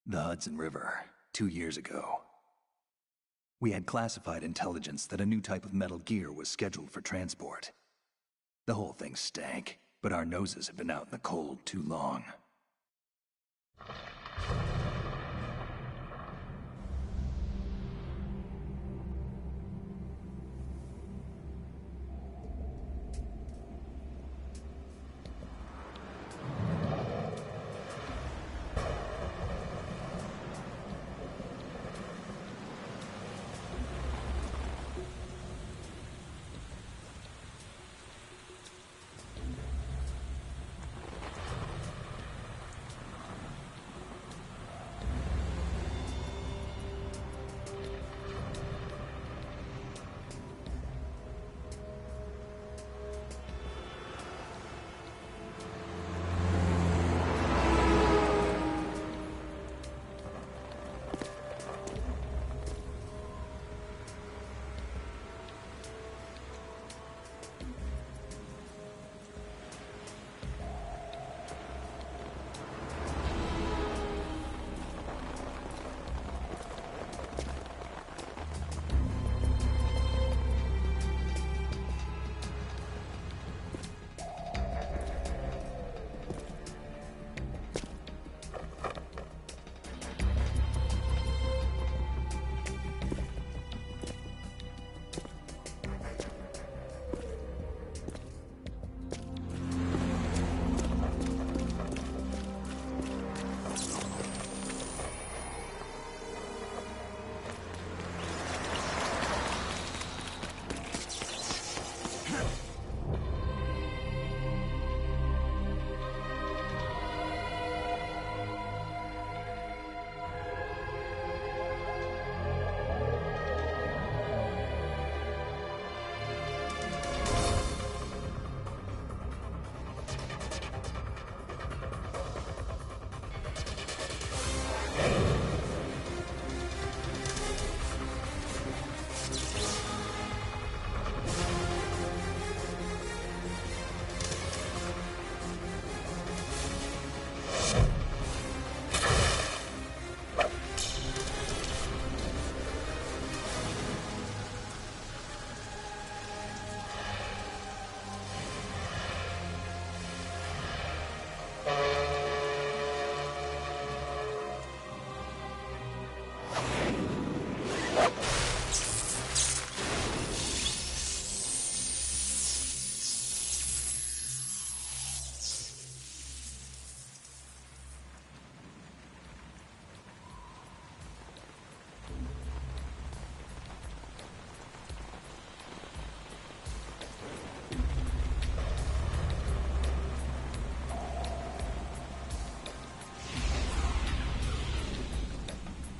The Hudson River, 2 years ago. We had classified intelligence that a new type of metal gear was scheduled for transport. The whole thing stank, but our noses had been out in the cold too long.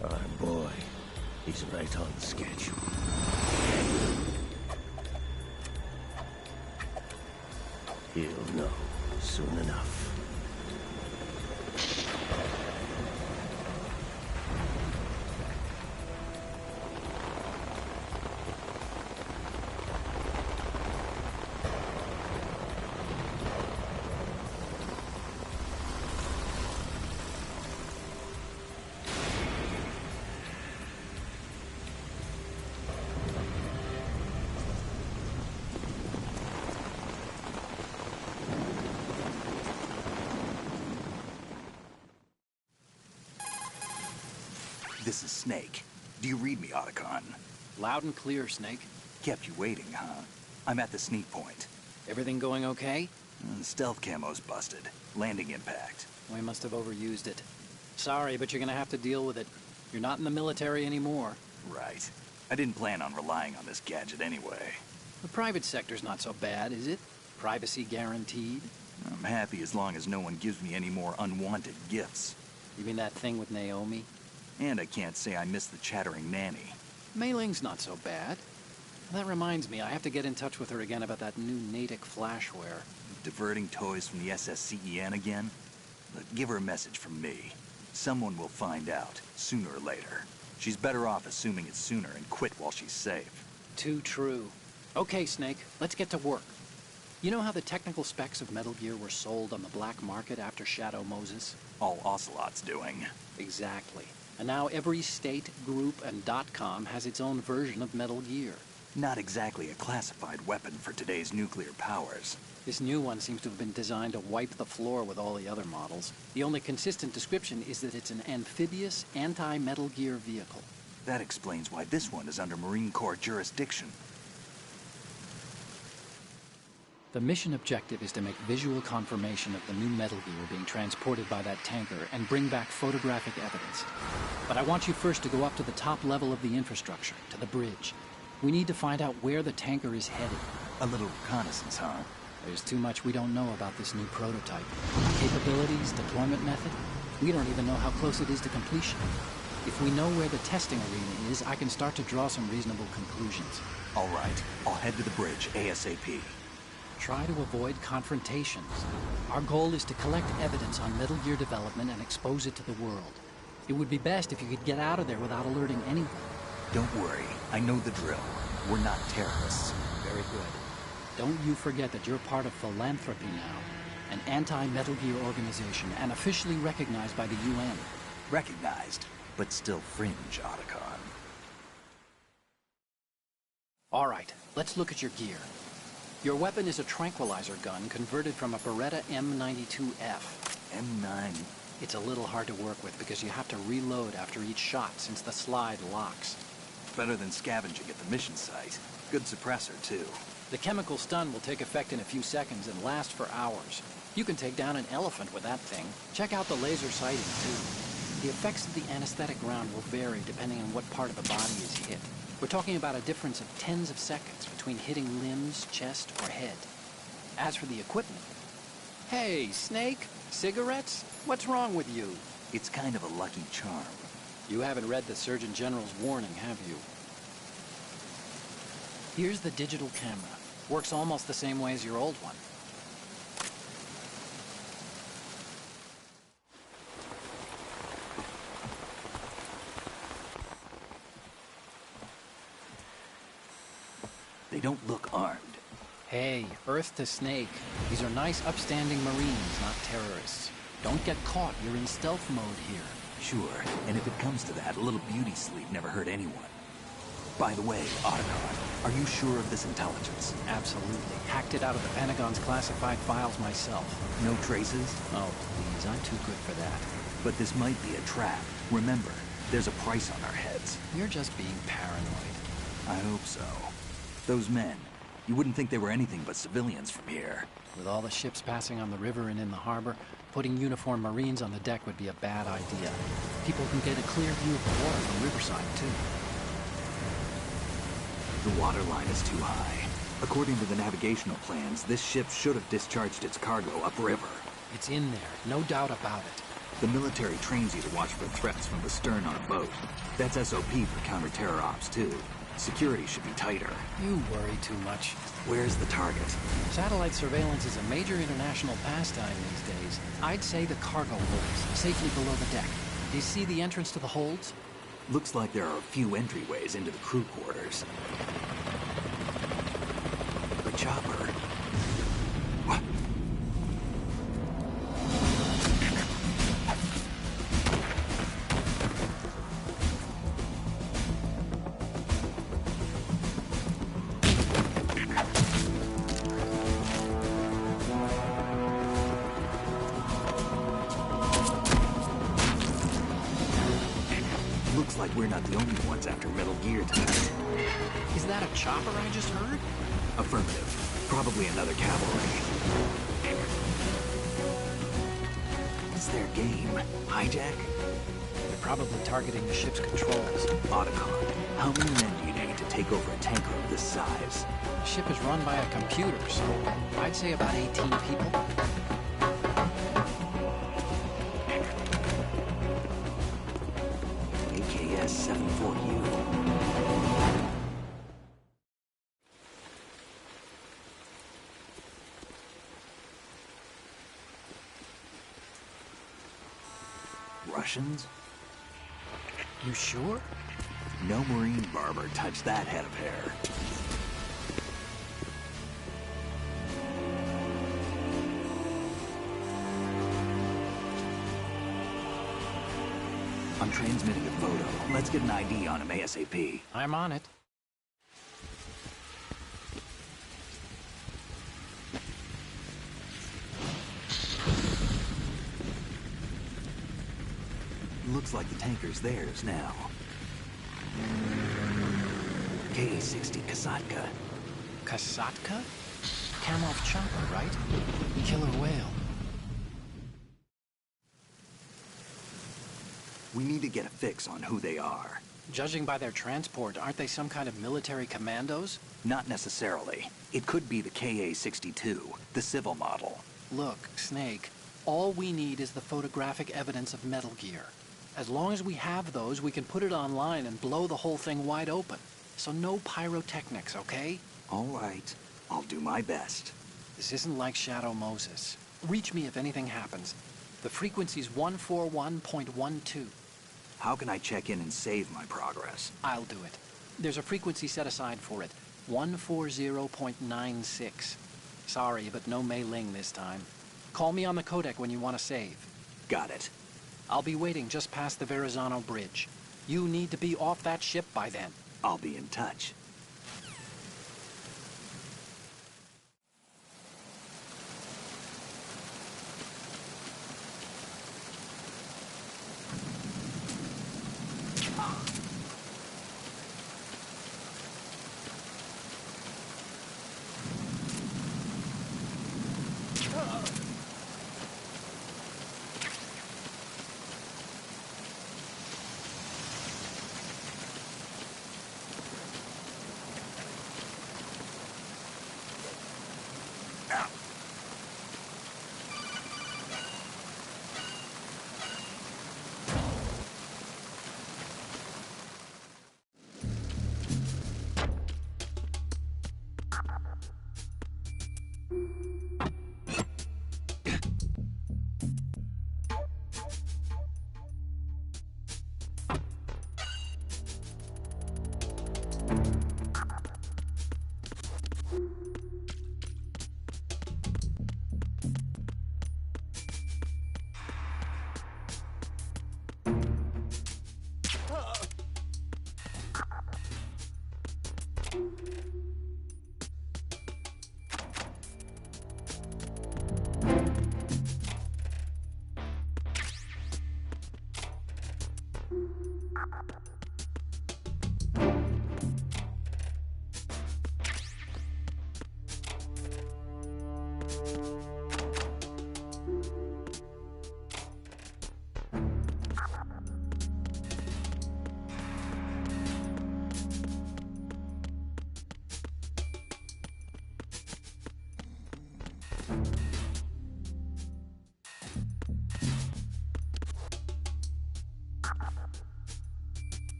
Our boy, he's right on schedule. He'll know soon enough. This is Snake. Do you read me, Otacon? Loud and clear, Snake. Kept you waiting, huh? I'm at the sneak point. Everything going okay? Stealth camo's busted. Landing impact. We must have overused it. Sorry, but you're gonna have to deal with it. You're not in the military anymore. Right. I didn't plan on relying on this gadget anyway. The private sector's not so bad, is it? Privacy guaranteed? I'm happy as long as no one gives me any more unwanted gifts. You mean that thing with Naomi? And I can't say I miss the chattering nanny. Mei Ling's not so bad. That reminds me, I have to get in touch with her again about that new Natick flashware. Diverting toys from the SSCEN again? But give her a message from me. Someone will find out, sooner or later. She's better off assuming it's sooner and quit while she's safe. Too true. Okay, Snake, let's get to work. You know how the technical specs of Metal Gear were sold on the black market after Shadow Moses? All Ocelot's doing. Exactly. And now every state, group, and .com has its own version of Metal Gear. Not exactly a classified weapon for today's nuclear powers. This new one seems to have been designed to wipe the floor with all the other models. The only consistent description is that it's an amphibious, anti-Metal Gear vehicle. That explains why this one is under Marine Corps jurisdiction. The mission objective is to make visual confirmation of the new Metal Gear being transported by that tanker and bring back photographic evidence. But I want you first to go up to the top level of the infrastructure, to the bridge. We need to find out where the tanker is headed. A little reconnaissance, huh? There's too much we don't know about this new prototype. Capabilities, deployment method. We don't even know how close it is to completion. If we know where the testing arena is, I can start to draw some reasonable conclusions. All right, I'll head to the bridge ASAP. Try to avoid confrontations. Our goal is to collect evidence on Metal Gear development and expose it to the world. It would be best if you could get out of there without alerting anyone. Don't worry, I know the drill. We're not terrorists. Very good. Don't you forget that you're part of Philanthropy now, an anti-Metal Gear organization and officially recognized by the UN. Recognized, but still fringe, Otacon. All right, let's look at your gear. Your weapon is a tranquilizer gun converted from a Beretta M92F. M9. It's a little hard to work with because you have to reload after each shot since the slide locks. Better than scavenging at the mission site. Good suppressor, too. The chemical stun will take effect in a few seconds and last for hours. You can take down an elephant with that thing. Check out the laser sighting, too. The effects of the anesthetic round will vary depending on what part of the body is hit. We're talking about a difference of tens of seconds between hitting limbs, chest, or head. As for the equipment... Hey, Snake? Cigarettes? What's wrong with you? It's kind of a lucky charm. You haven't read the Surgeon General's warning, have you? Here's the digital camera. Works almost the same way as your old one. They don't look armed. Hey, Earth to Snake. These are nice, upstanding Marines, not terrorists. Don't get caught. You're in stealth mode here. Sure, and if it comes to that, a little beauty sleep never hurt anyone. By the way, Otacon, are you sure of this intelligence? Absolutely. Hacked it out of the Pentagon's classified files myself. No traces? Oh, please, I'm too good for that. But this might be a trap. Remember, there's a price on our heads. You're just being paranoid. I hope so. Those men, you wouldn't think they were anything but civilians from here. With all the ships passing on the river and in the harbor, putting uniformed Marines on the deck would be a bad idea. People can get a clear view of the water from Riverside, too. The water line is too high. According to the navigational plans, this ship should have discharged its cargo upriver. It's in there, no doubt about it. The military trains you to watch for threats from the stern on a boat. That's SOP for counter-terror ops, too. Security should be tighter. You worry too much. Where's the target? Satellite surveillance is a major international pastime these days. I'd say the cargo holds, safely below the deck. Do you see the entrance to the holds? Looks like there are a few entryways into the crew quarters. The chopper. What? Looks like we're not the only ones after Metal Gear tonight. Is that a chopper I just heard? Affirmative. Probably another cavalry. What's their game? Hijack? They're probably targeting the ship's controls. Otacon, how many men do you need to take over a tanker of this size? The ship is run by a computer, so I'd say about 18 people. AKS 74U. Russians? You sure? No Marine barber touched that head of hair. I'm transmitting a photo. Let's get an ID on him ASAP. I'm on it. Looks like the tanker's theirs now. Ka-60 Kasatka. Kasatka? Kamov chopper, right? Killer whale. We need to get a fix on who they are. Judging by their transport, aren't they some kind of military commandos? Not necessarily. It could be the Ka-62, the civil model. Look, Snake, all we need is the photographic evidence of Metal Gear. As long as we have those, we can put it online and blow the whole thing wide open. So no pyrotechnics, okay? All right. I'll do my best. This isn't like Shadow Moses. Reach me if anything happens. The frequency's 141.12. How can I check in and save my progress? I'll do it. There's a frequency set aside for it. 140.96. Sorry, but no Mei Ling this time. Call me on the codec when you want to save. Got it. I'll be waiting just past the Verrazano Bridge. You need to be off that ship by then. I'll be in touch.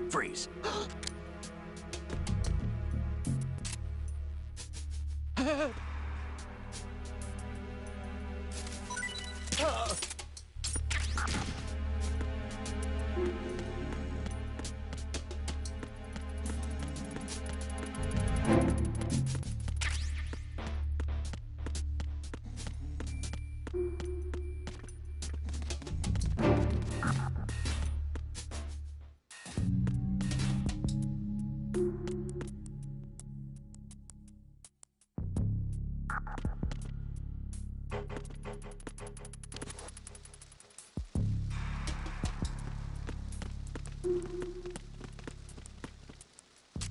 Freeze.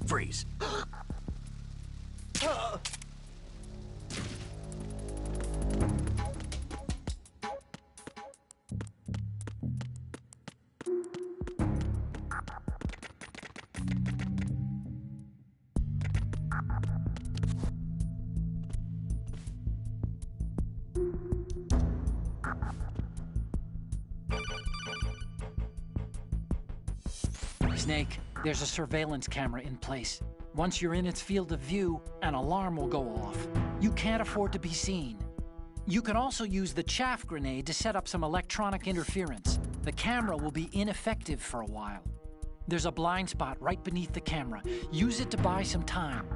Freeze. Snake, there's a surveillance camera in place. Once you're in its field of view, an alarm will go off. You can't afford to be seen. You can also use the chaff grenade to set up some electronic interference. The camera will be ineffective for a while. There's a blind spot right beneath the camera. Use it to buy some time.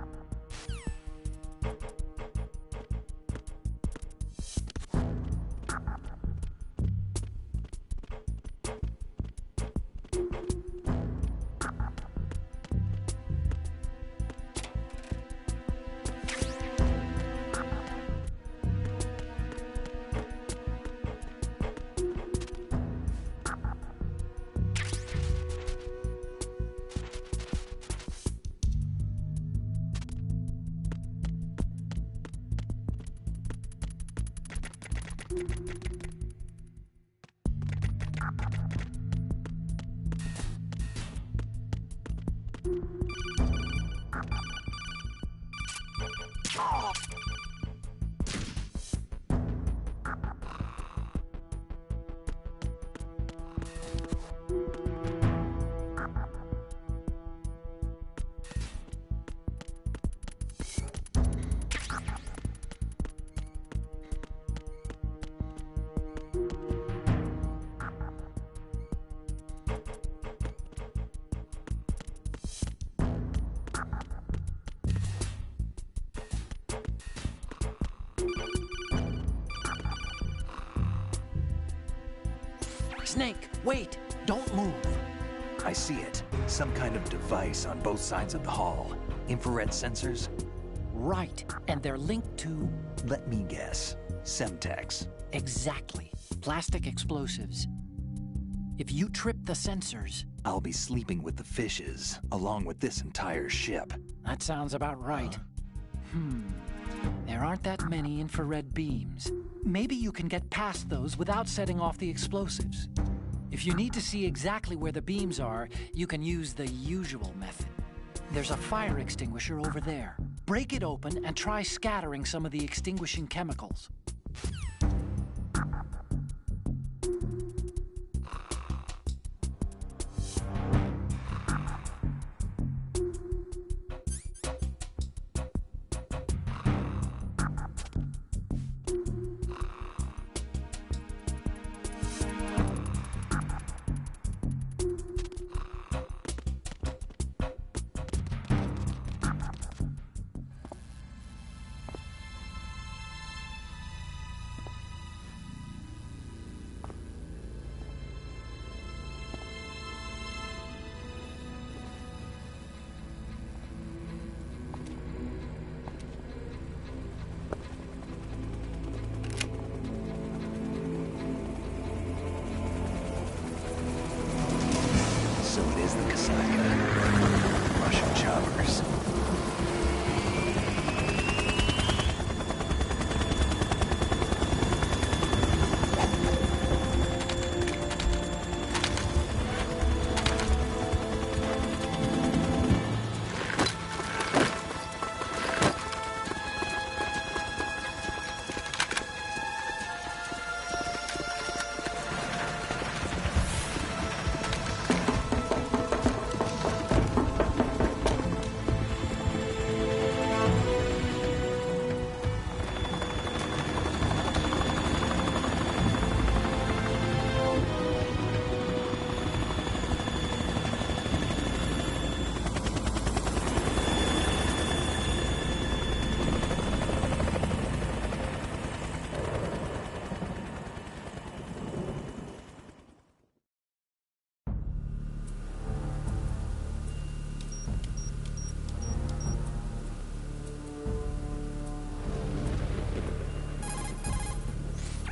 Snake, wait! Don't move! I see it. Some kind of device on both sides of the hall. Infrared sensors? Right, and they're linked to... Let me guess. Semtex. Exactly. Plastic explosives. If you trip the sensors... I'll be sleeping with the fishes, along with this entire ship. That sounds about right. There aren't that many infrared beams. Maybe you can get past those without setting off the explosives. If you need to see exactly where the beams are, you can use the usual method. There's a fire extinguisher over there. Break it open and try scattering some of the extinguishing chemicals. So it is the Kasaka. Russian choppers.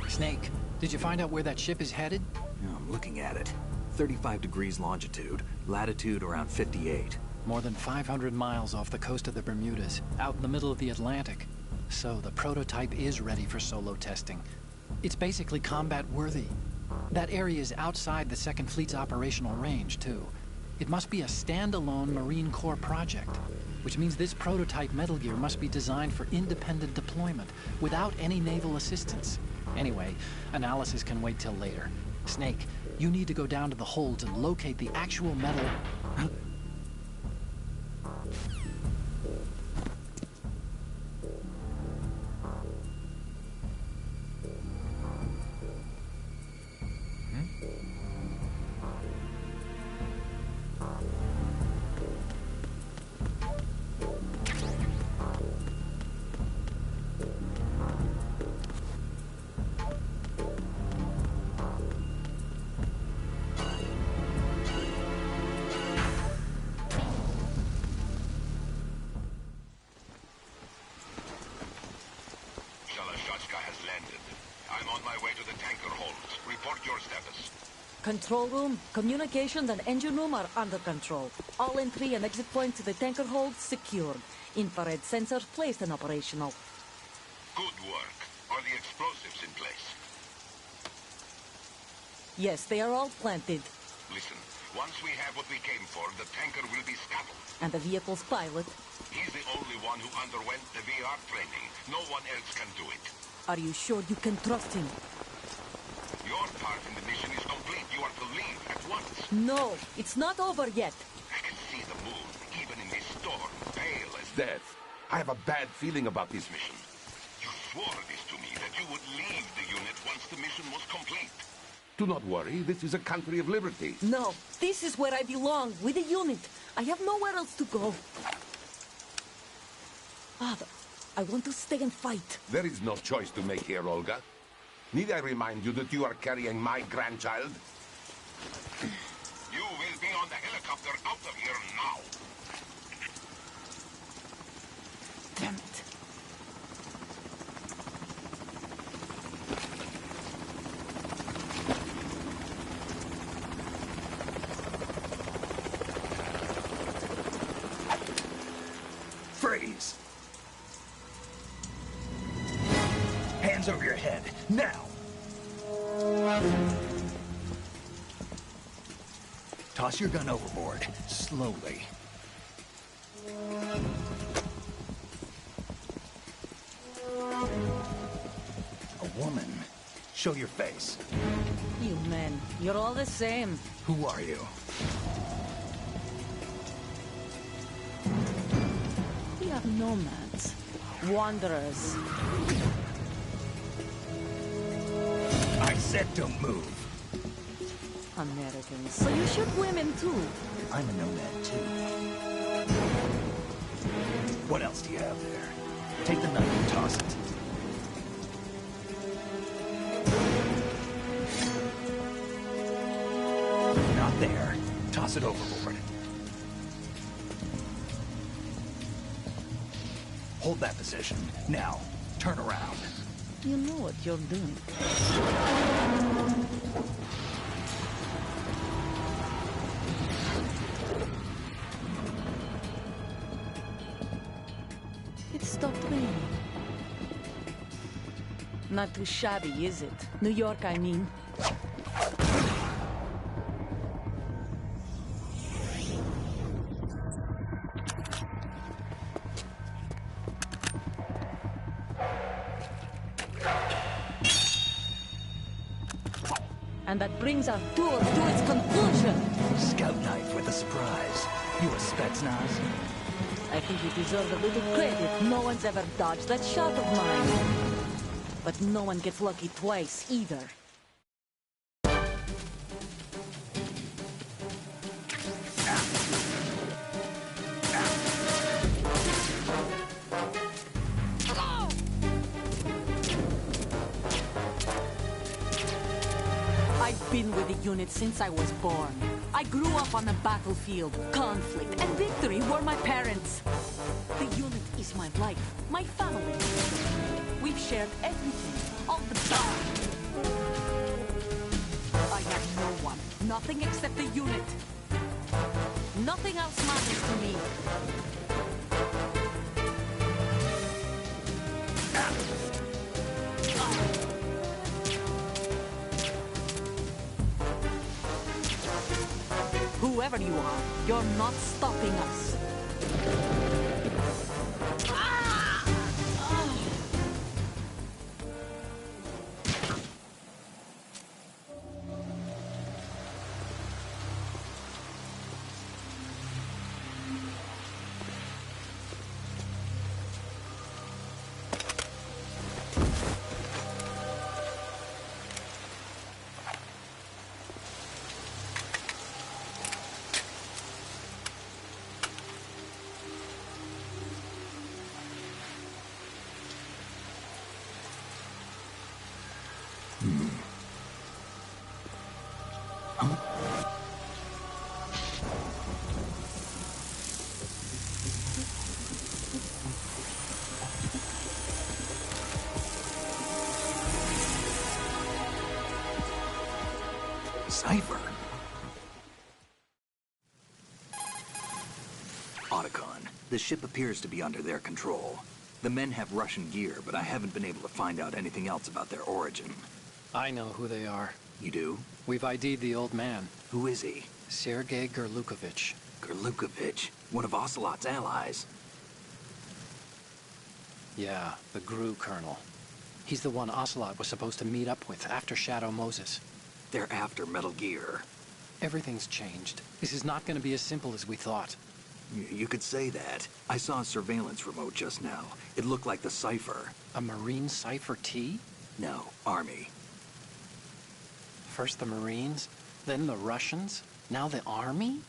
Snake, did you find out where that ship is headed? I'm looking at it. 35 degrees longitude, latitude around 58. More than 500 miles off the coast of the Bermudas, out in the middle of the Atlantic. So the prototype is ready for solo testing. It's basically combat-worthy. That area is outside the Second Fleet's operational range, too. It must be a standalone Marine Corps project, which means this prototype Metal Gear must be designed for independent deployment, without any naval assistance. Anyway, analysis can wait till later. Snake, you need to go down to the holds and locate the actual metal... I'm on my way to the tanker holds. Report your status. Control room, communications, and engine room are under control. All entry and exit points to the tanker hold secured. Infrared sensors placed and operational. Good work. Are the explosives in place? Yes, they are all planted. Listen, once we have what we came for, the tanker will be scuttled. And the vehicle's pilot. He's the only one who underwent the VR training. No one else can do it. Are you sure you can trust him? Your part in the mission is complete. You are to leave at once. No, it's not over yet. I can see the moon, even in this storm, pale as death. I have a bad feeling about this mission. You swore this to me, that you would leave the unit once the mission was complete. Do not worry, this is a country of liberty. No, this is where I belong, with the unit. I have nowhere else to go. Father, I want to stay and fight. There is no choice to make here, Olga. Need I remind you that you are carrying my grandchild? You will be on the helicopter out of here now. Damn it. Freeze! Hands over your head, now! Toss your gun overboard, slowly. A woman. Show your face. You men, you're all the same. Who are you? We are nomads. Wanderers. I said don't move. Americans. So you shoot women too. I'm a nomad too. What else do you have there? Take the knife and toss it. Not there. Toss it overboard. Hold that position. Now, turn around. You know what you're doing. It stopped raining. Not too shabby, is it? New York, I mean. And that brings our tour to its conclusion. Scout knife with a surprise. You a Spetsnaz? I think you deserve a little credit. No one's ever dodged that shot of mine. But no one gets lucky twice, either. I've been with the unit since I was born. I grew up on the battlefield. Conflict and victory were my parents. The unit is my life, my family. We've shared everything, all the best. I have no one, nothing except the unit. Nothing else matters to me. Whoever you are, you're not stopping us. cipher. Otacon, the ship appears to be under their control. The men have Russian gear, but I haven't been able to find out anything else about their origin. I know who they are. You do? We've ID'd the old man, Who is he? Sergei Gerlukovich. Gerlukovich, one of Ocelot's allies. Yeah, the GRU colonel. He's the one Ocelot was supposed to meet up with after Shadow Moses. They're after Metal Gear. Everything's changed. This is not going to be as simple as we thought. You could say that. I saw a surveillance remote just now. It looked like the cipher. A Marine Cipher T? No, Army. First the Marines, then the Russians, now the Army?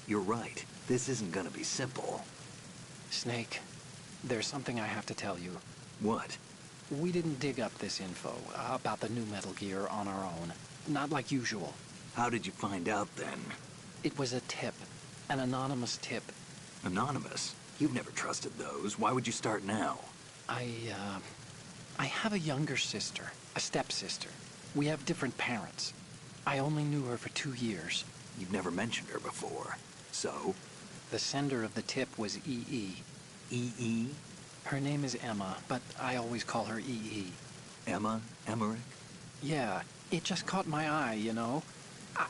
You're right. This isn't gonna be simple. Snake, there's something I have to tell you. What? We didn't dig up this info about the new Metal Gear on our own. Not like usual. How did you find out then? It was a tip. An anonymous tip. Anonymous? You've never trusted those. Why would you start now? I have a younger sister, a stepsister. We have different parents. I only knew her for 2 years. You've never mentioned her before. So? The sender of the tip was EE. EE? Her name is Emma, but I always call her EE. Emma? Emmerich? Yeah, it just caught my eye, you know?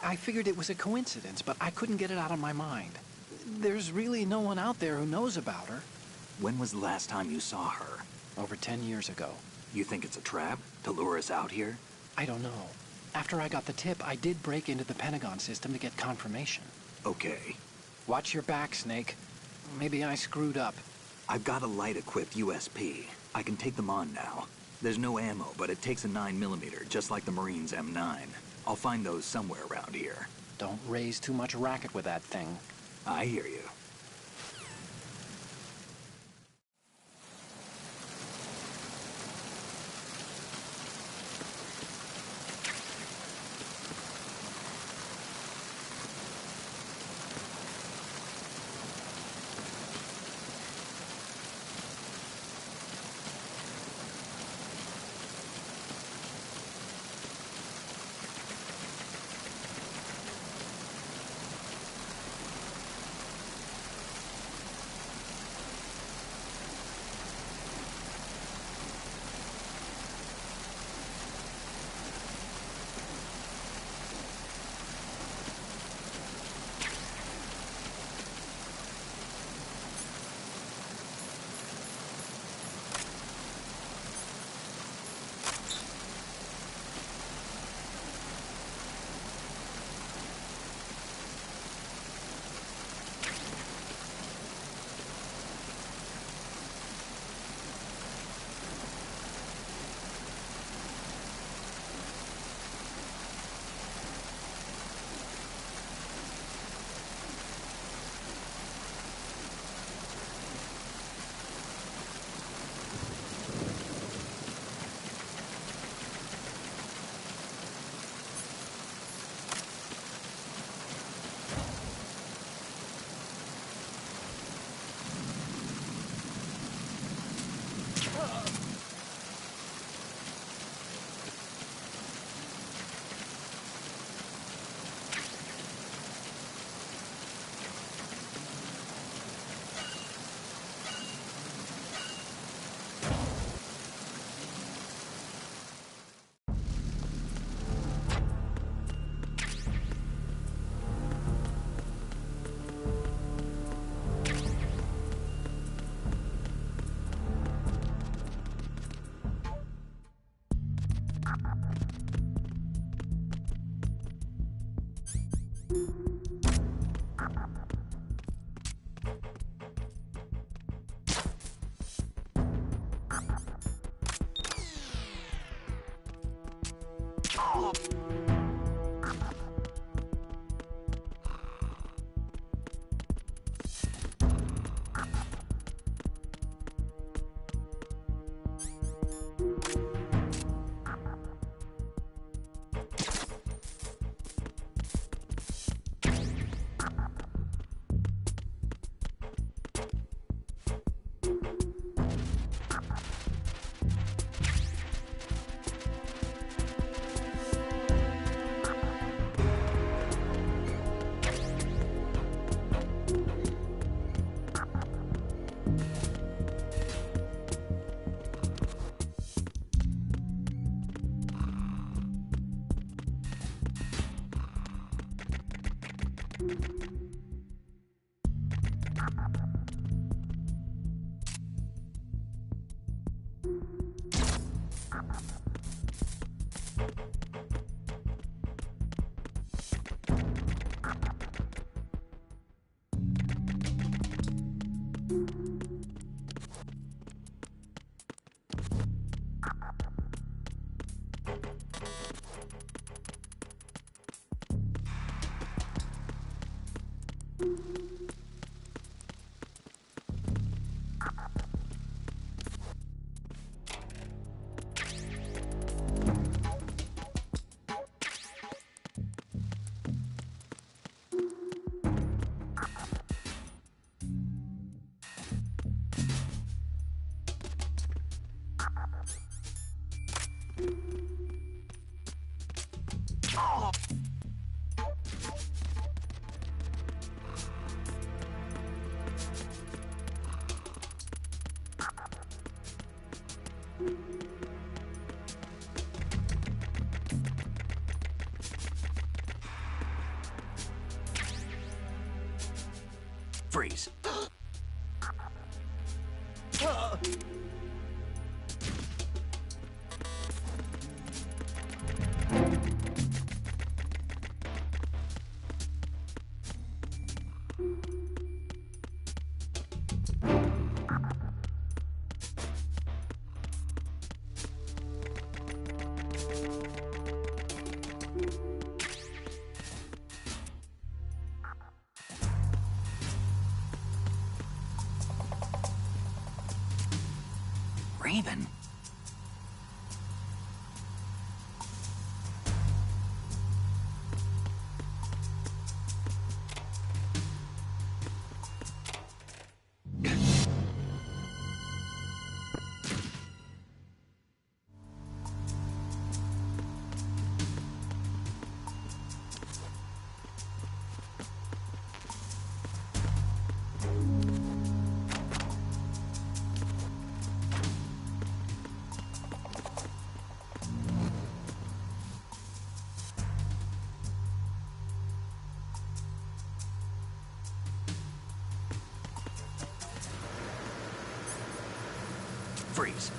I figured it was a coincidence, but I couldn't get it out of my mind. There's really no one out there who knows about her. When was the last time you saw her? Over 10 years ago. You think it's a trap? To lure us out here? I don't know. After I got the tip, I did break into the Pentagon system to get confirmation. Okay. Watch your back, Snake. Maybe I screwed up. I've got a light-equipped USP. I can take them on now. There's no ammo, but it takes a 9mm, just like the Marines' M9. I'll find those somewhere around here. Don't raise too much racket with that thing. I hear you. Freeze. Raven. Freeze.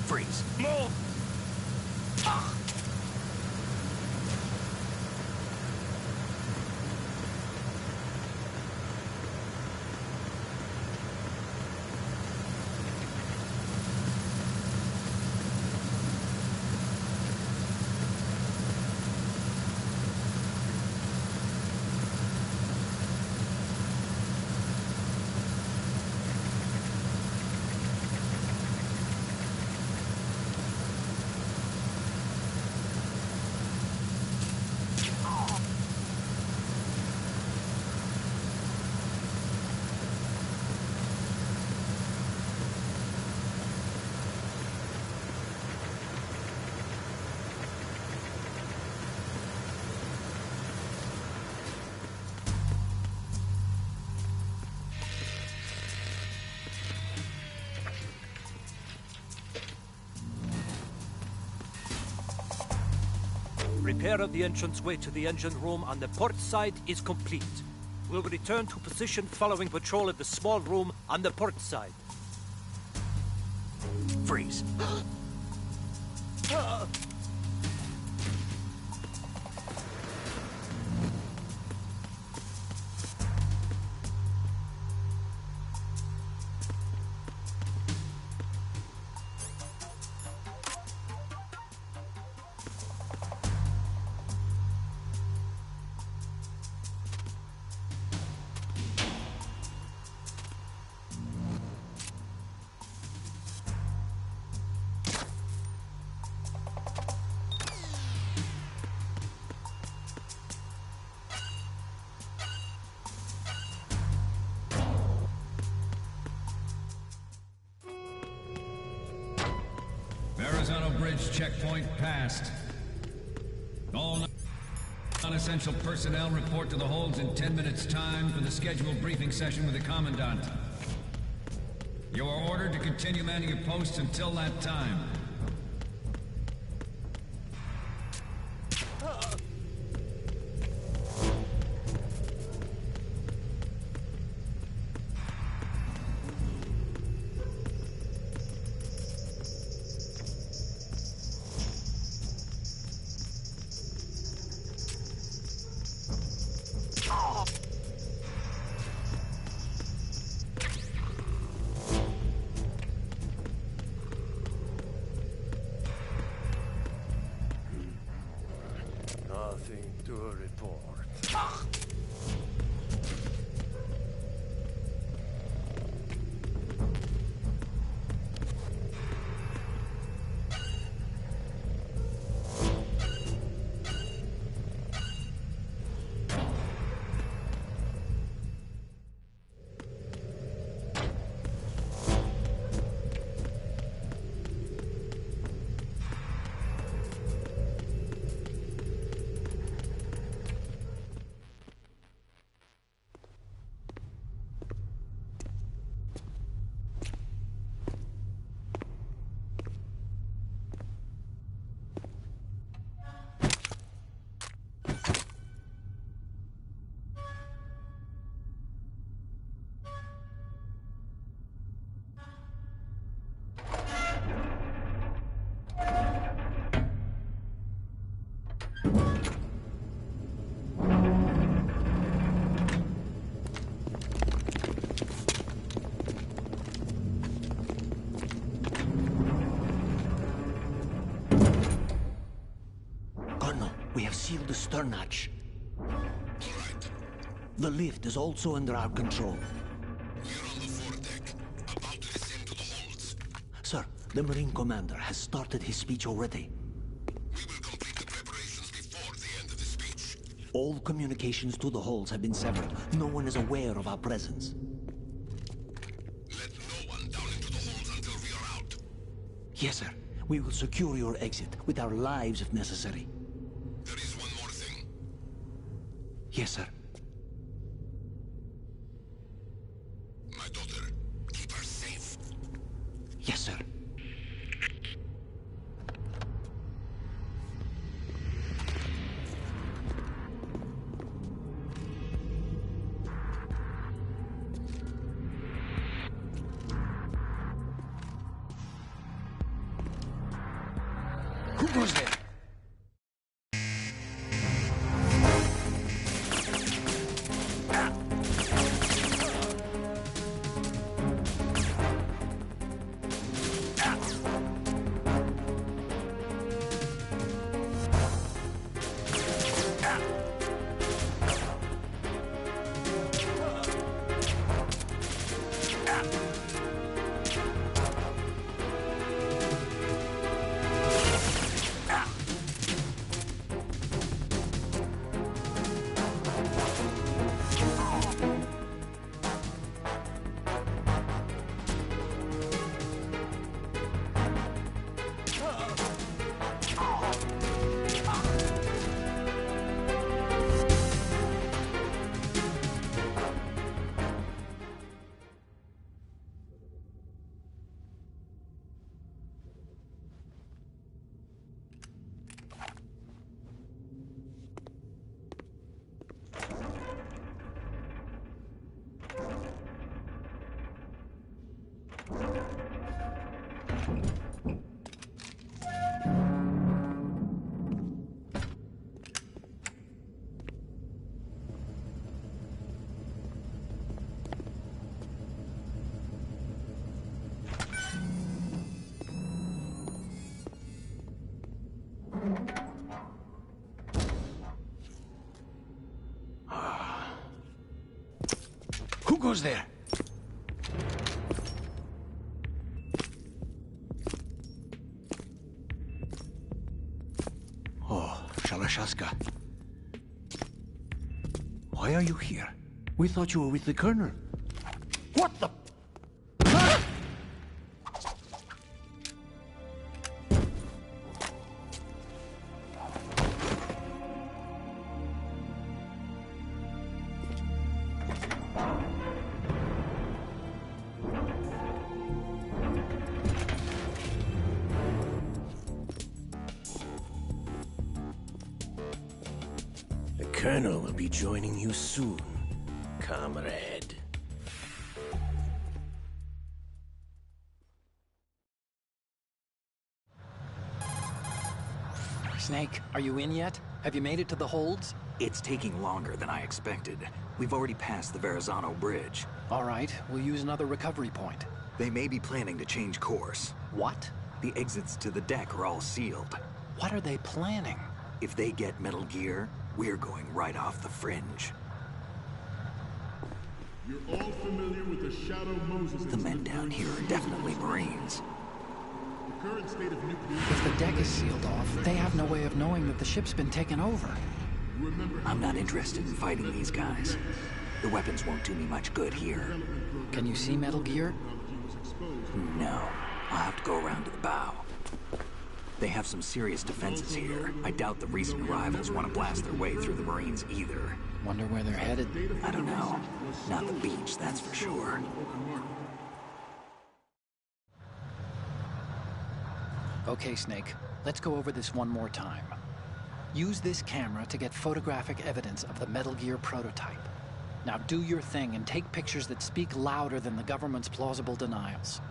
Freeze. Move! Repair of the entranceway to the engine room on the port side is complete. We'll return to position following patrol of the small room on the port side. Freeze. Verrazano Bridge checkpoint passed. All non-essential personnel report to the holds in 10 minutes' time for the scheduled briefing session with the Commandant. You are ordered to continue manning your posts until that time. Nothing to report. Colonel, we have sealed the stern hatch. The lift is also under our control. We're on the foredeck, about to descend to the holds. Sir, the Marine Commander has started his speech already. We will complete the preparations before the end of the speech. All communications to the holds have been severed. No one is aware of our presence. Let no one down into the holds until we are out. Yes, sir. We will secure your exit with our lives if necessary. There is one more thing. Yes, sir. My daughter, keep her safe. Yes, sir. Who goes there? Who goes there? Oh, Shalashaska. Why are you here? We thought you were with the Colonel. What the? The Colonel will be joining you soon, comrade. Snake, are you in yet? Have you made it to the holds? It's taking longer than I expected. We've already passed the Verrazano Bridge. All right, we'll use another recovery point. They may be planning to change course. What? The exits to the deck are all sealed. What are they planning? If they get Metal Gear, we're going right off the fringe. You're all familiar with the Shadow Moses The men down here are definitely Marines. The current state of nuclear... If the deck is sealed off, they have no way of knowing that the ship's been taken over. I'm not interested in fighting these guys. The weapons won't do me much good here. Can you see Metal Gear? No. I'll have to go around to the bow. They have some serious defenses here. I doubt the recent arrivals want to blast their way through the Marines either. Wonder where they're headed. I don't know. Not the beach, that's for sure. Okay, Snake. Let's go over this one more time. Use this camera to get photographic evidence of the Metal Gear prototype. Now do your thing and take pictures that speak louder than the government's plausible denials.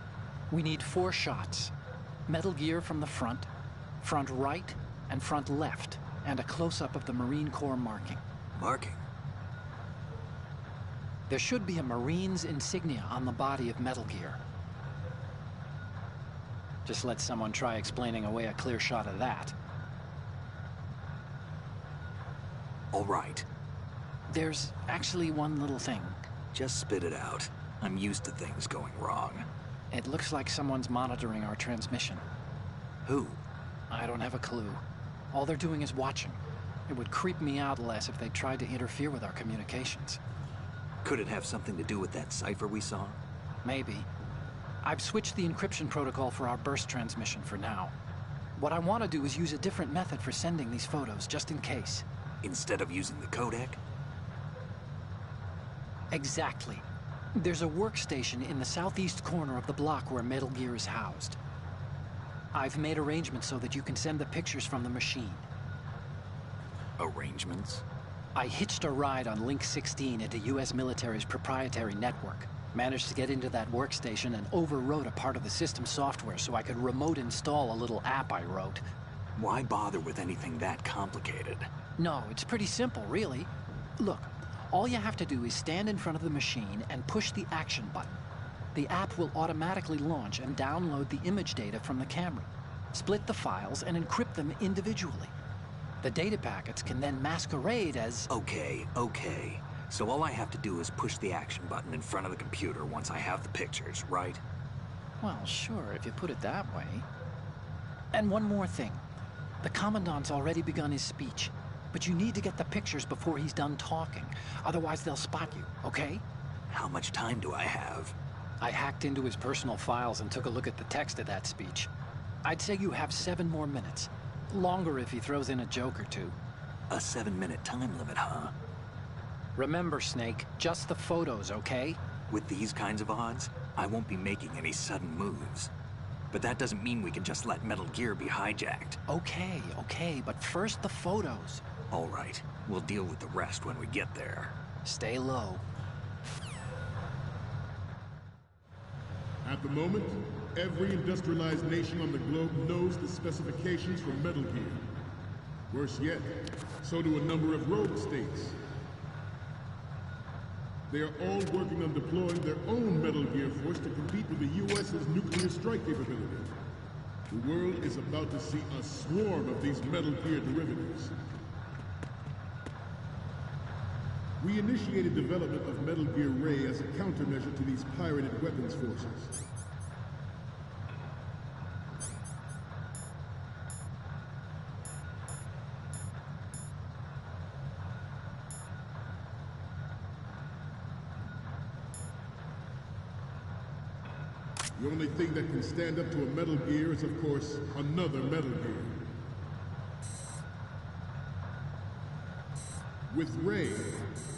We need 4 shots. Metal Gear from the front, front right, and front left, and a close-up of the Marine Corps marking. Marking? There should be a Marine's insignia on the body of Metal Gear. Just let someone try explaining away a clear shot of that. All right. There's actually one little thing. Just spit it out. I'm used to things going wrong. It looks like someone's monitoring our transmission. Who? I don't have a clue. All they're doing is watching. It would creep me out less if they tried to interfere with our communications. Could it have something to do with that cipher we saw? Maybe. I've switched the encryption protocol for our burst transmission for now. What I want to do is use a different method for sending these photos, just in case. Instead of using the codec? Exactly. There's a workstation in the southeast corner of the block where Metal Gear is housed. I've made arrangements so that you can send the pictures from the machine. Arrangements? I hitched a ride on Link 16 into US military's proprietary network. Managed to get into that workstation and overwrote a part of the system software so I could remote install a little app I wrote. Why bother with anything that complicated? No, it's pretty simple, really. Look, all you have to do is stand in front of the machine and push the action button. The app will automatically launch and download the image data from the camera, split the files, and encrypt them individually. The data packets can then masquerade as... Okay. So all I have to do is push the action button in front of the computer once I have the pictures, right? Well, sure, if you put it that way. And one more thing. The Commandant's already begun his speech, but you need to get the pictures before he's done talking. Otherwise, they'll spot you, okay? How much time do I have? I hacked into his personal files and took a look at the text of that speech. I'd say you have 7 more minutes. Longer if he throws in a joke or two. A 7-minute time limit, huh? Remember, Snake, just the photos, okay? With these kinds of odds, I won't be making any sudden moves. But that doesn't mean we can just let Metal Gear be hijacked. Okay, but first the photos. All right, we'll deal with the rest when we get there. Stay low. At the moment, every industrialized nation on the globe knows the specifications for Metal Gear. Worse yet, so do a number of rogue states. They are all working on deploying their own Metal Gear force to compete with the U.S.'s nuclear strike capability. The world is about to see a swarm of these Metal Gear derivatives. We initiated development of Metal Gear Ray as a countermeasure to these pirated weapons forces. The only thing that can stand up to a Metal Gear is, of course, another Metal Gear. With Ray,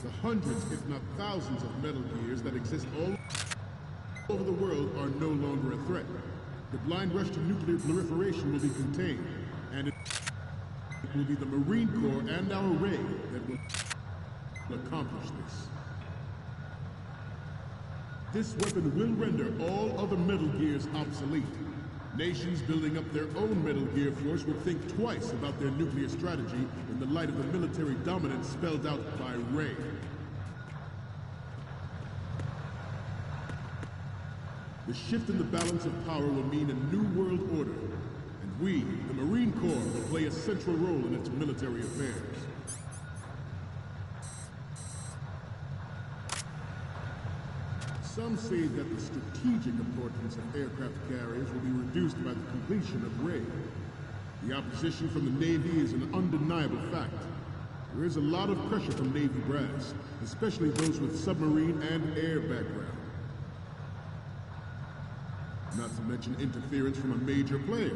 the hundreds, if not thousands of Metal Gears that exist all over the world are no longer a threat. The blind rush to nuclear proliferation will be contained, and it will be the Marine Corps and our Ray that will accomplish this. This weapon will render all other Metal Gears obsolete. Nations building up their own Metal Gear force will think twice about their nuclear strategy in the light of the military dominance spelled out by Ray. The shift in the balance of power will mean a new world order, and we, the Marine Corps, will play a central role in its military affairs. Some say that the strategic importance of aircraft carriers will be reduced by the completion of Ray. The opposition from the Navy is an undeniable fact. There is a lot of pressure from Navy brass, especially those with submarine and air background. Not to mention interference from a major player.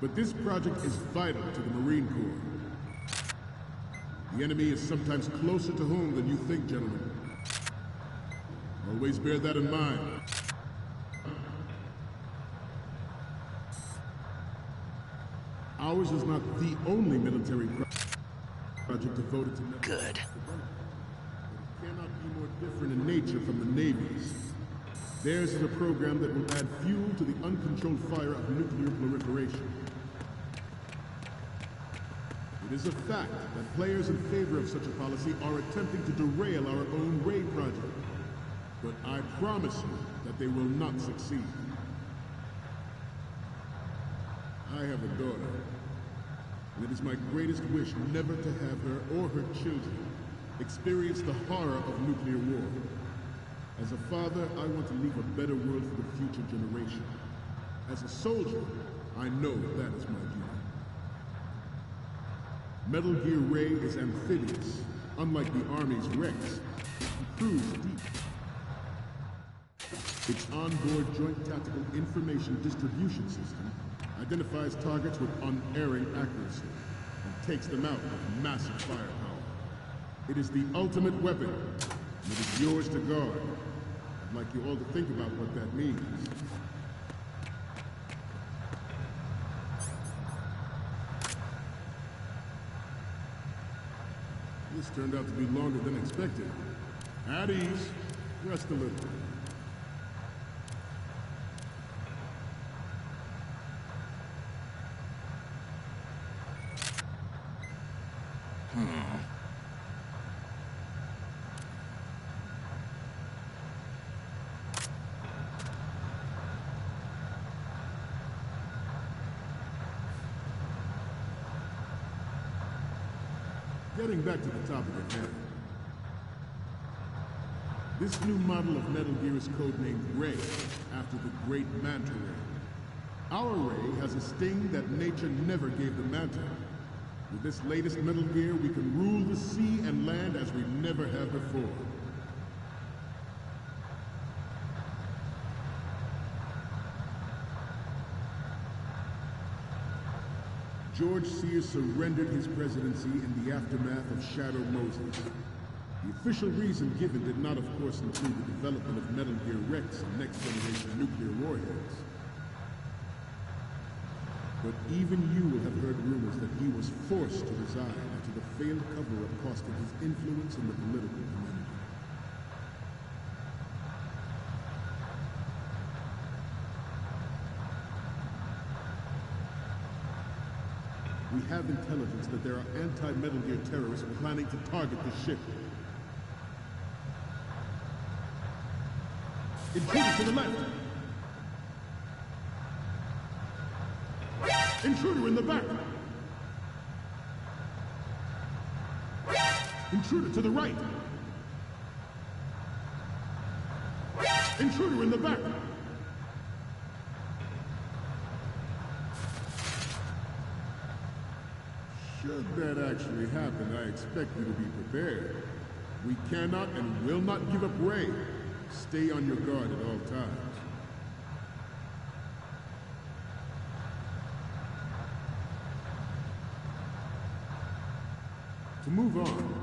But this project is vital to the Marine Corps. The enemy is sometimes closer to home than you think, gentlemen. Always bear that in mind. Ours is not the only military project devoted to... Good. It cannot be more different in nature from the Navy's. Theirs is a program that will add fuel to the uncontrolled fire of nuclear proliferation. It is a fact that players in favor of such a policy are attempting to derail our own Ray project. But I promise you that they will not succeed. I have a daughter, and it is my greatest wish never to have her or her children experience the horror of nuclear war. As a father, I want to leave a better world for the future generation. As a soldier, I know that is my duty. Metal Gear Ray is amphibious, unlike the Army's Rex. It can cruise deep. Its onboard Joint Tactical Information Distribution System identifies targets with unerring accuracy and takes them out with massive firepower. It is the ultimate weapon, and it is yours to guard. I'd like you all to think about what that means. This turned out to be longer than expected. At ease. Rest a little. Getting back to the topic at hand. This new model of Metal Gear is codenamed Ray, after the great Manta Ray. Our Ray has a sting that nature never gave the Manta. With this latest Metal Gear, we can rule the sea and land as we never have before. George Sears surrendered his presidency in the aftermath of Shadow Moses. The official reason given did not, of course, include the development of Metal Gear Rex and next-generation nuclear warheads. But even you will have heard rumors that he was forced to resign after the failed cover-up cost him his influence in the political community. We have intelligence that there are anti-Metal Gear terrorists planning to target the ship. Intruder to the left! Intruder in the back! Intruder to the right! Intruder in the back! Should that actually happen, I expect you to be prepared. We cannot and will not give up Ray. Stay on your guard at all times. To move on,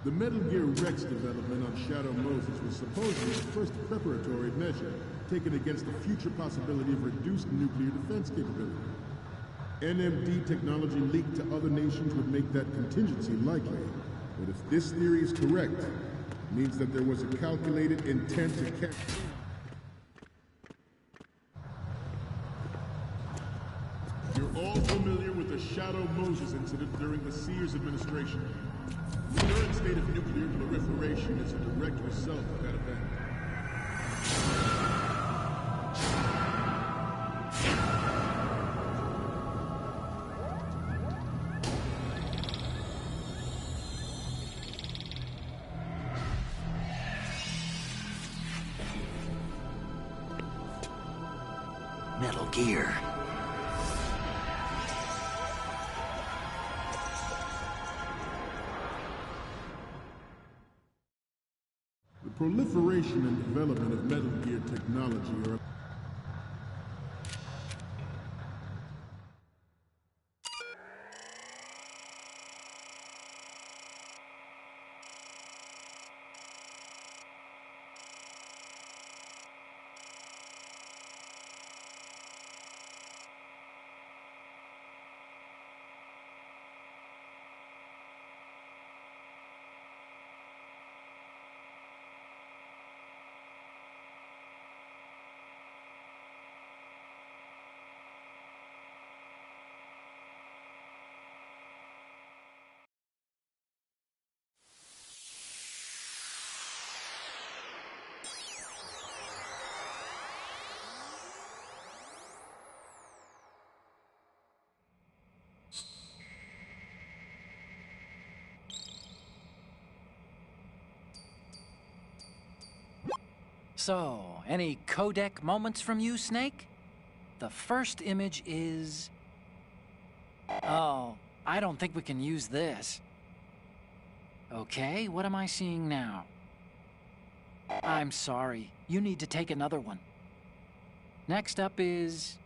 the Metal Gear Rex development on Shadow Moses was supposedly the first preparatory measure taken against the future possibility of reduced nuclear defense capability. NMD technology leaked to other nations would make that contingency likely. But if this theory is correct, it means that there was a calculated intent to catch... You're all familiar with the Shadow Moses incident during the Sears administration. The current state of nuclear proliferation is a direct result of that event. Metal Gear. The proliferation and development of Metal Gear technology are So, any codec moments from you, Snake? The first image is... Oh, I don't think we can use this. Okay, what am I seeing now? I'm sorry. You need to take another one. Next up is...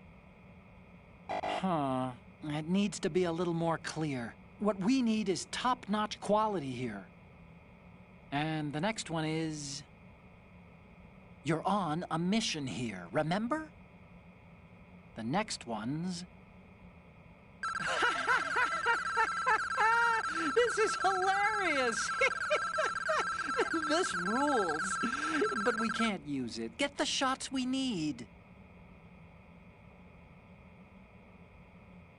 It needs to be a little more clear. What we need is top-notch quality here. And the next one is... You're on a mission here, remember? The next one's... This is hilarious! This rules. But we can't use it. Get the shots we need.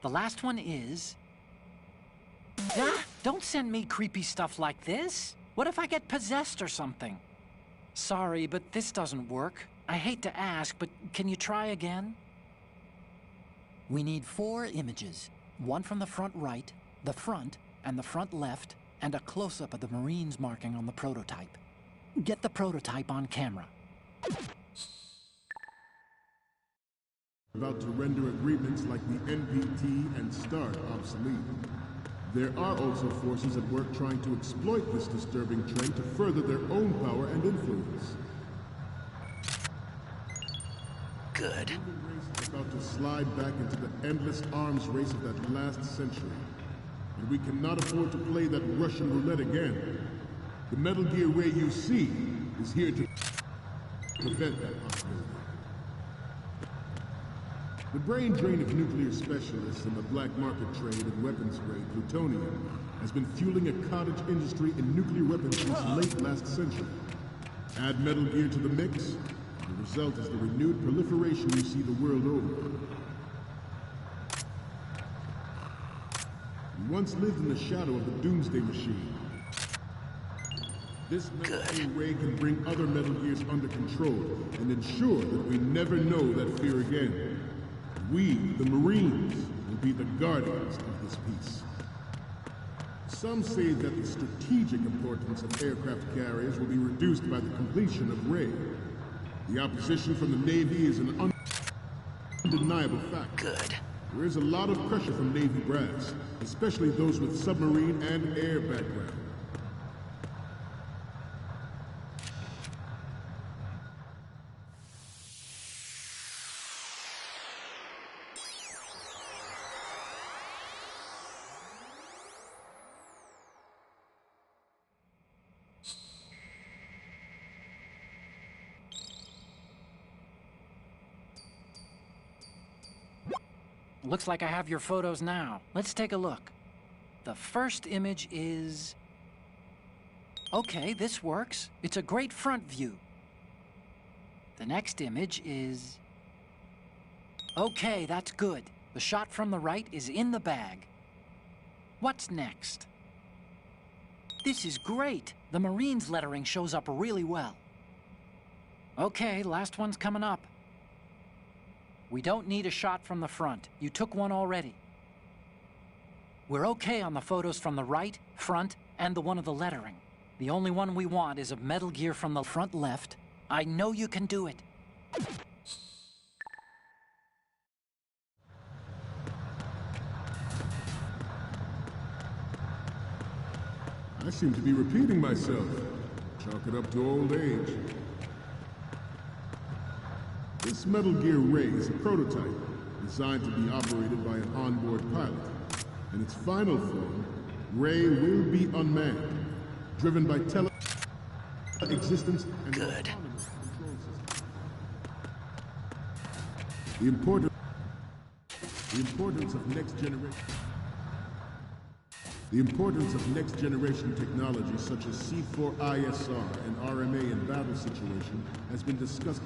The last one is... Ah, don't send me creepy stuff like this. What if I get possessed or something? Sorry, but this doesn't work. I hate to ask, but can you try again? We need 4 images. One from the front right, the front, and the front left, and a close-up of the Marines marking on the prototype. Get the prototype on camera. About to render agreements like the NPT and START obsolete. There are also forces at work trying to exploit this disturbing trend to further their own power and influence. Good. The human race is about to slide back into the endless arms race of that last century. And we cannot afford to play that Russian roulette again. The Metal Gear Ray you see is here to prevent that possibility. The brain drain of nuclear specialists and the black market trade in weapons-grade plutonium has been fueling a cottage industry in nuclear weapons since late last century. Add Metal Gear to the mix, the result is the renewed proliferation you see the world over. We once lived in the shadow of the Doomsday Machine. This Metal Gear Ray can bring other Metal Gears under control and ensure that we never know that fear again. We, the Marines, will be the guardians of this peace. Some say that the strategic importance of aircraft carriers will be reduced by the completion of Ray. The opposition from the Navy is an undeniable fact. Good. There is a lot of pressure from Navy brass, especially those with submarine and air background. Looks like I have your photos now. Let's take a look. The first image is... Okay, this works. It's a great front view. The next image is... Okay, that's good. The shot from the right is in the bag. What's next? This is great. The Marines lettering shows up really well. Okay, last one's coming up. We don't need a shot from the front. You took one already. We're okay on the photos from the right, front, and the one of the lettering. The only one we want is of Metal Gear from the front left. I know you can do it. I seem to be repeating myself. Chalk it up to old age. This Metal Gear Ray is a prototype, designed to be operated by an onboard pilot. In its final form, Ray will be unmanned, driven by existence and Good. autonomous control system. The importance of next generation technology such as C4ISR and RMA in battle situation has been discussed.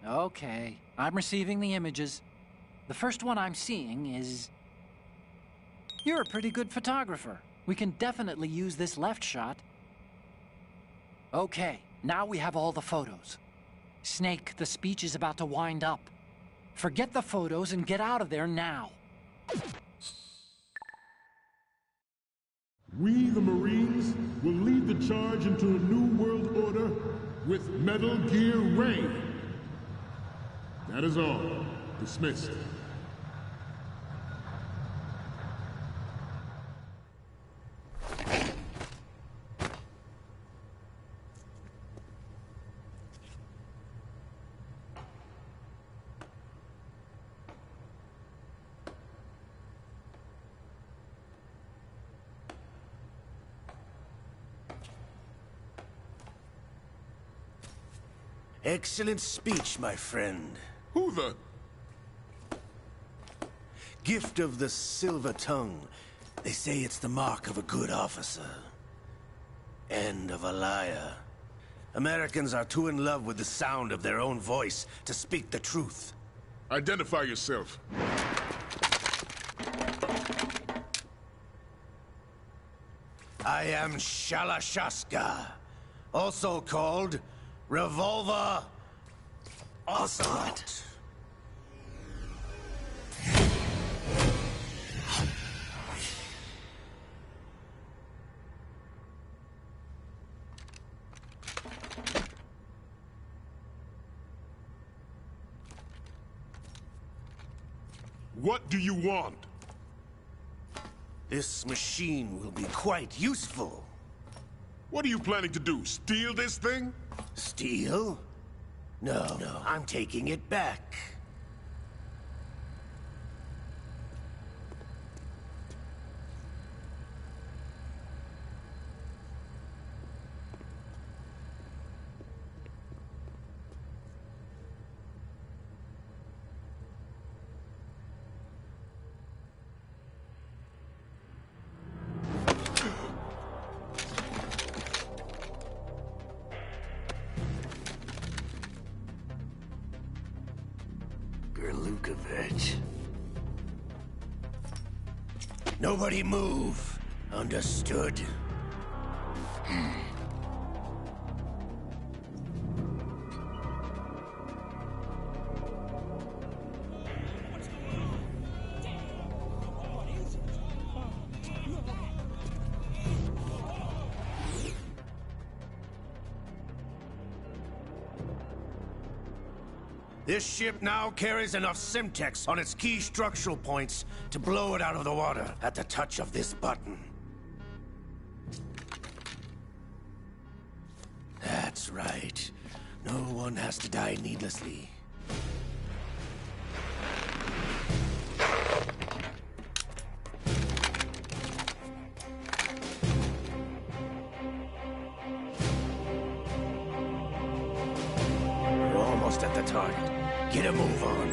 Okay, I'm receiving the images. The first one I'm seeing is... You're a pretty good photographer. We can definitely use this left shot. Okay, now we have all the photos. Snake, the speech is about to wind up. Forget the photos and get out of there now. We, the Marines, will lead the charge into a new world order with Metal Gear Reign. That is all. Dismissed. Excellent speech, my friend. Who the... Gift of the silver tongue. They say it's the mark of a good officer. And of a liar. Americans are too in love with the sound of their own voice to speak the truth. Identify yourself. I am Shalashaska, also called Revolver Ocelot. What do you want? This machine will be quite useful. What are you planning to do? Steal this thing? Steal? No, I'm taking it back. Nobody move. Understood? This ship now carries enough Simtex on its key structural points to blow it out of the water at the touch of this button. That's right. No one has to die needlessly. We're almost at the target. Get a move on.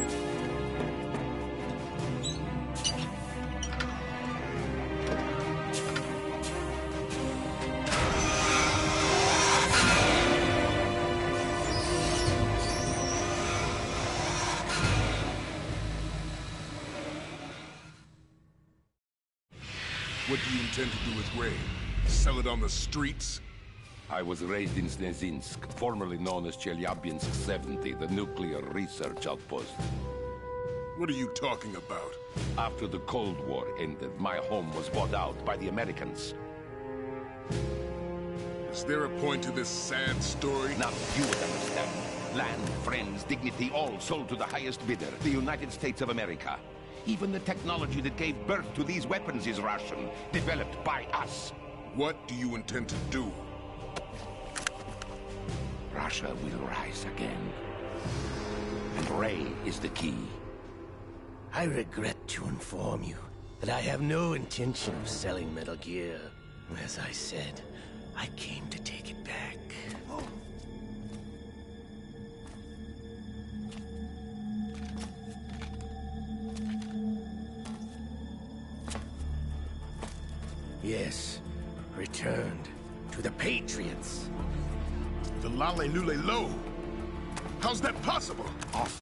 What do you intend to do with Ray? Sell it on the streets? I was raised in Snezinsk, formerly known as Chelyabinsk 70, the nuclear research outpost. What are you talking about? After the Cold War ended, my home was bought out by the Americans. Is there a point to this sad story? Now you would understand. Land, friends, dignity, all sold to the highest bidder, the United States of America. Even the technology that gave birth to these weapons is Russian, developed by us. What do you intend to do? Russia will rise again. And Ray is the key. I regret to inform you that I have no intention of selling Metal Gear. As I said, I came to take it back. Yes, returned to the Patriots. The Lale Lule Lo? How's that possible? Off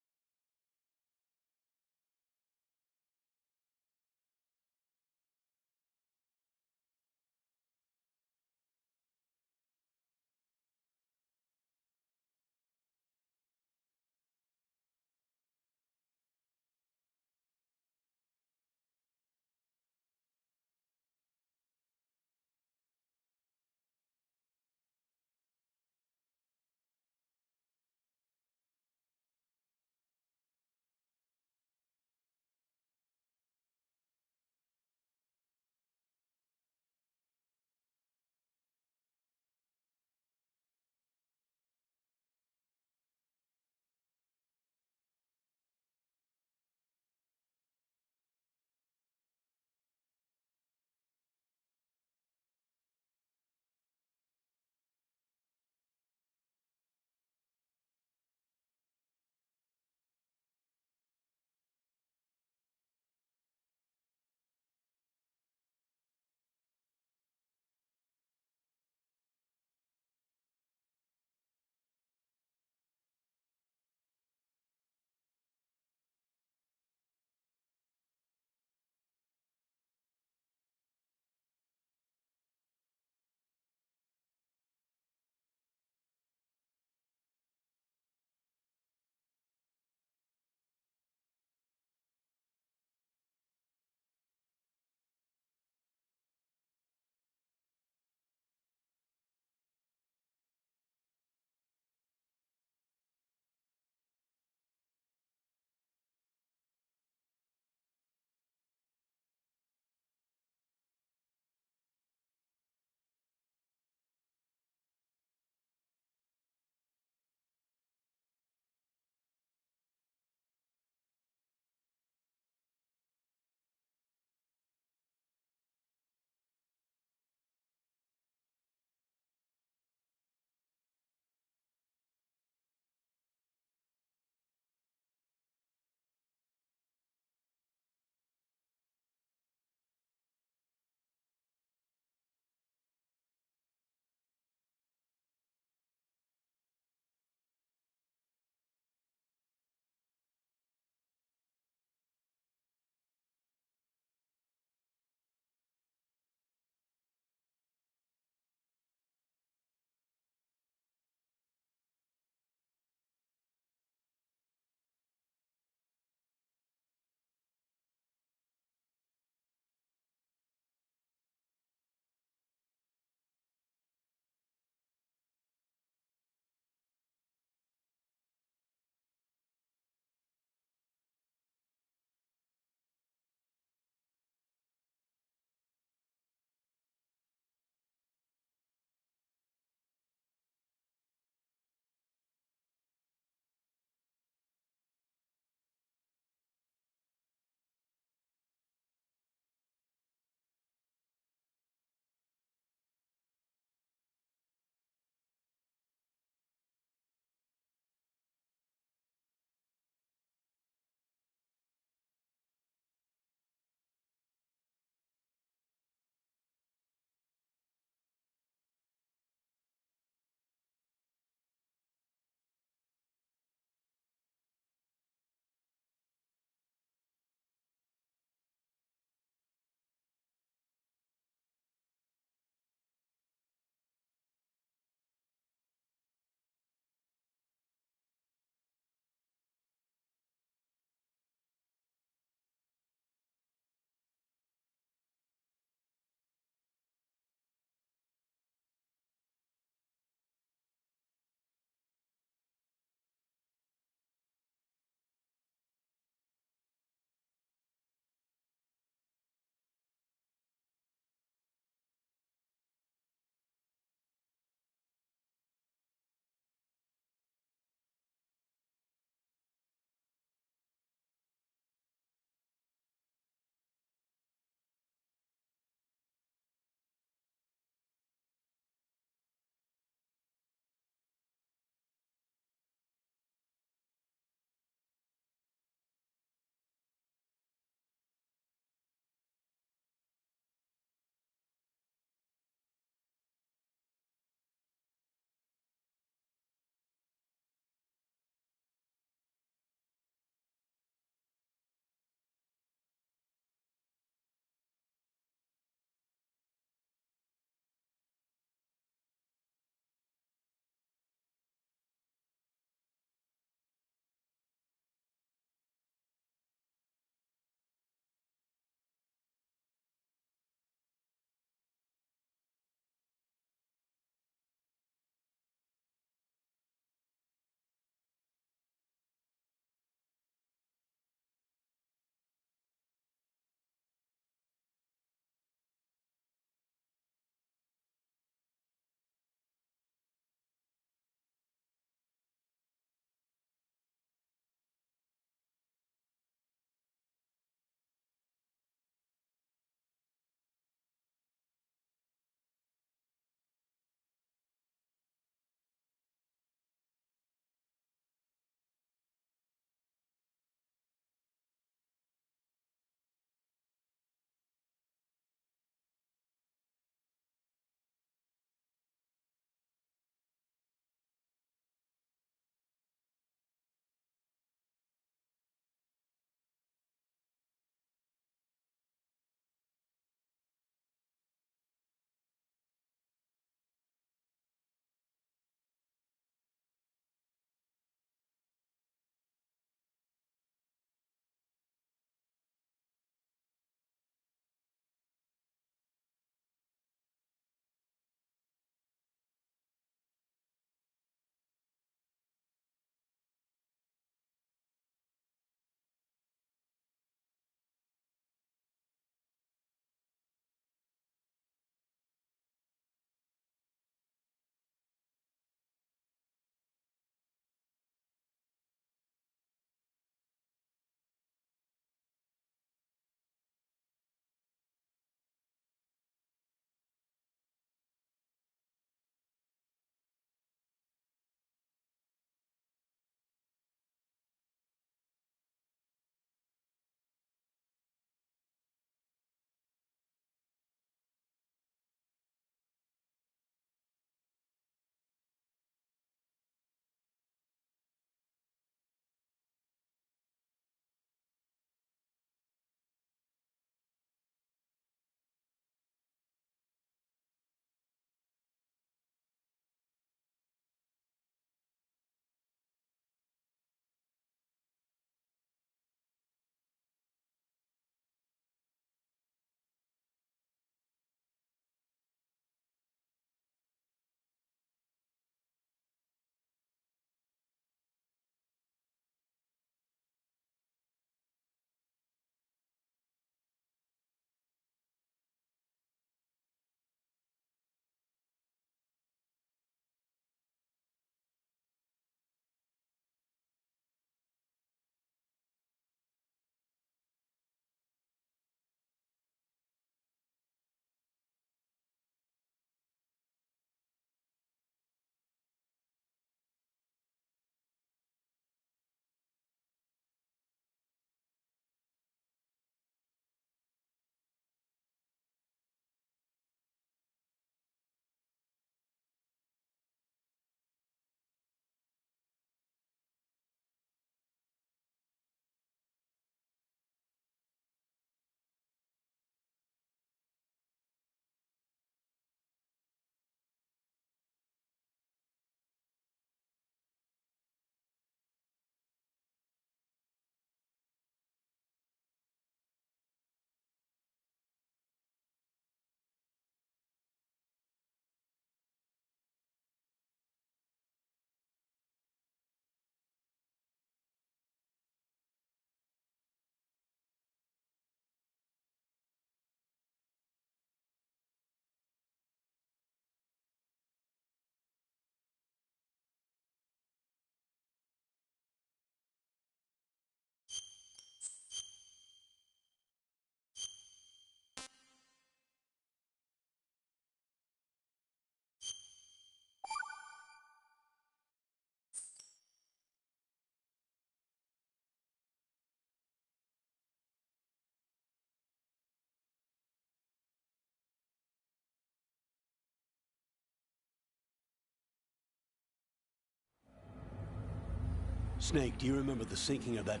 Snake, do you remember the sinking of that